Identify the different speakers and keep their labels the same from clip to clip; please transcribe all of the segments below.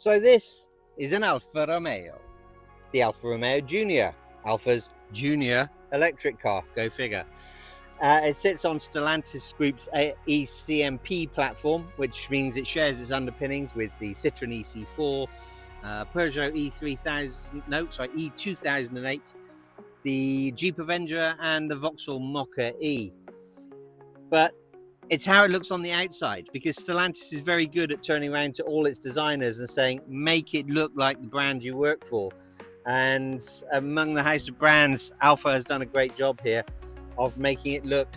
Speaker 1: So this is an Alfa Romeo, the Alfa Romeo Junior, Alfa's junior electric car, go figure. It sits on Stellantis Group's E-CMP platform, which means it shares its underpinnings with the Citroen EC4, Peugeot E2008, the Jeep Avenger, and the Vauxhall Mocha E. But it's how it looks on the outside, because Stellantis is very good at turning around to all its designers and saying, make it look like the brand you work for. And among the house of brands, Alfa has done a great job here of making it look,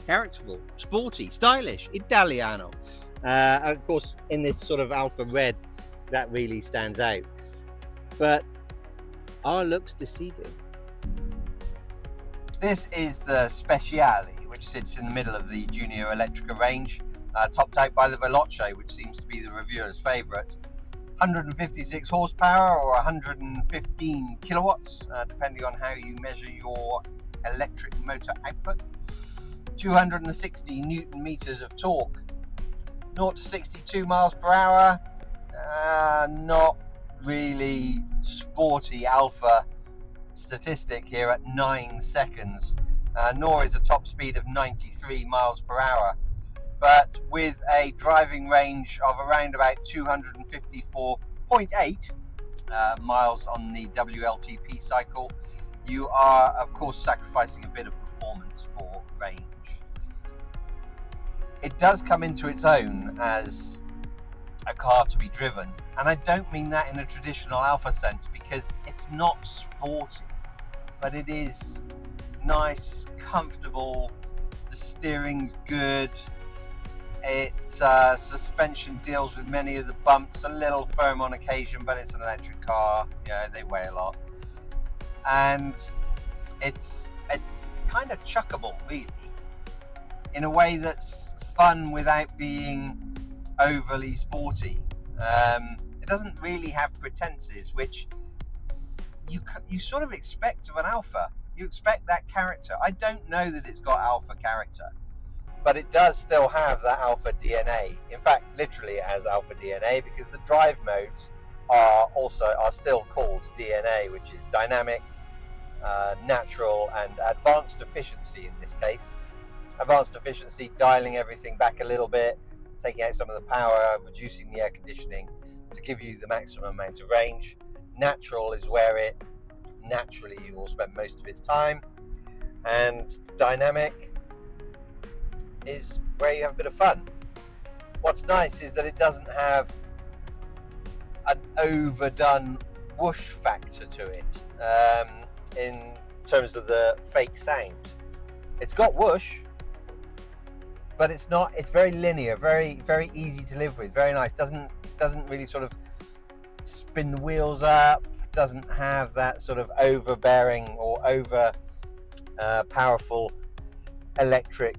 Speaker 1: characterful, sporty, stylish, Italiano. Of course, in this sort of Alfa red, that really stands out. But are looks deceiving? This is the Speciale, which sits in the middle of the Junior Elettrica range, topped out by the Veloce, which seems to be the reviewer's favourite. 156 horsepower or 115 kilowatts, depending on how you measure your electric motor output. 260 newton meters of torque. 0 to 62 miles per hour. Not really sporty Alfa statistic here at 9 seconds, nor is a top speed of 93 miles per hour. But with a driving range of around about 254.8 miles on the WLTP cycle, you are of course sacrificing a bit of performance for range. It does come into its own as a car to be driven, and I don't mean that in a traditional Alfa sense, because it's not sporty, but it is nice, comfortable, the steering's good, its suspension deals with many of the bumps, a little firm on occasion, but it's an electric car, they weigh a lot, and it's kind of chuckable, really, in a way that's fun without being overly sporty. It doesn't really have pretenses, which you sort of expect of an Alfa. You expect that character. I don't know that it's got Alfa character, but it does still have that Alfa DNA. In fact, literally it has Alfa DNA, because the drive modes are still called DNA, which is dynamic, natural, and advanced efficiency in this case. Advanced efficiency, dialing everything back a little bit, taking out some of the power, reducing the air conditioning to give you the maximum amount of range. Natural is where it naturally will spend most of its time, and dynamic is where you have a bit of fun. What's nice is that it doesn't have an overdone whoosh factor to it, in terms of the fake sound. It's got whoosh, but it's very linear, very, very easy to live with, very nice. Doesn't really sort of spin the wheels up, doesn't have that sort of overbearing or over powerful electric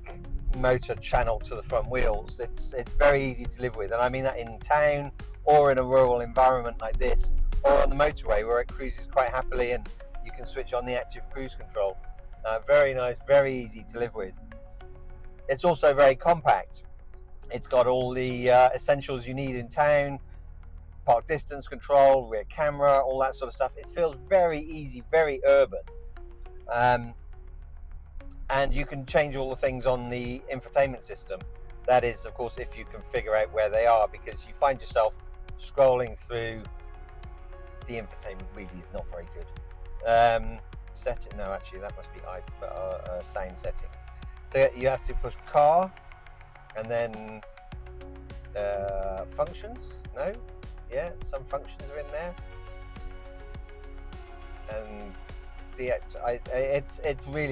Speaker 1: motor channel to the front wheels. It's very easy to live with, and I mean that in town or in a rural environment like this, or on the motorway where it cruises quite happily and you can switch on the active cruise control. Very nice, very easy to live with. It's also very compact. It's got all the essentials you need in town: park distance control, rear camera, all that sort of stuff. It feels very easy, very urban. And you can change all the things on the infotainment system. That is, of course, if you can figure out where they are, because you find yourself scrolling through the infotainment. Really is not very good. No, actually, that must be sound settings. So you have to push car, and then functions. No, yeah, some functions are in there, and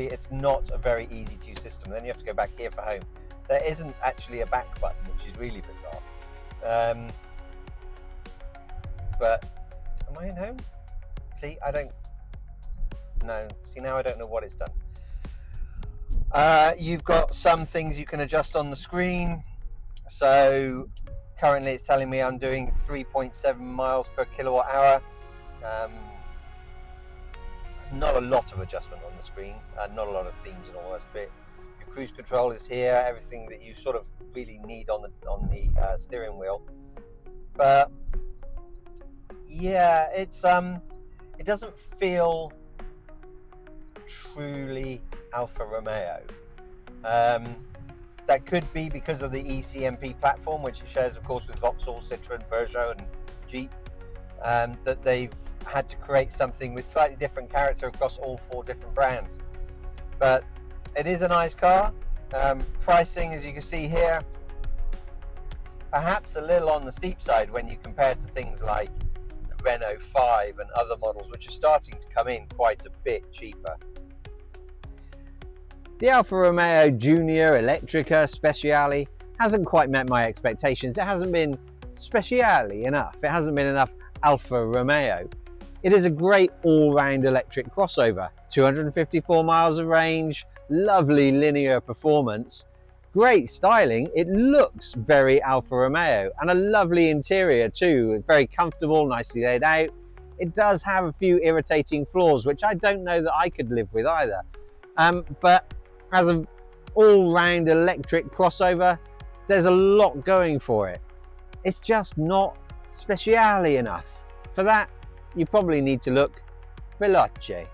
Speaker 1: it's not a very easy to use system. Then you have to go back here for home. There isn't actually a back button, which is really bizarre. But am I in home? See, I don't. No, see, now I don't know what it's done. You've got some things you can adjust on the screen. So currently it's telling me I'm doing 3.7 miles per kilowatt hour. Not a lot of adjustment on the screen, not a lot of themes and all the rest of it. Your cruise control is here, everything that you sort of really need on the steering wheel. But Yeah, it doesn't feel truly Alfa Romeo. That could be because of the E-CMP platform, which it shares, of course, with Vauxhall, Citroen, Peugeot, and Jeep. That they've had to create something with slightly different character across all 4 different brands. But it is a nice car. Pricing, as you can see here, perhaps a little on the steep side when you compare to things like the Renault 5 and other models, which are starting to come in quite a bit cheaper. The Alfa Romeo Junior Elettrica Speciale hasn't quite met my expectations. It hasn't been Speciale enough. It hasn't been enough Alfa Romeo. It is a great all-round electric crossover. 254 miles of range, lovely linear performance, great styling. It looks very Alfa Romeo, and a lovely interior too. Very comfortable, nicely laid out. It does have a few irritating flaws, which I don't know that I could live with either. But as an all-round electric crossover, there's a lot going for it. It's just not Speciale enough. For that, you probably need to look Veloce.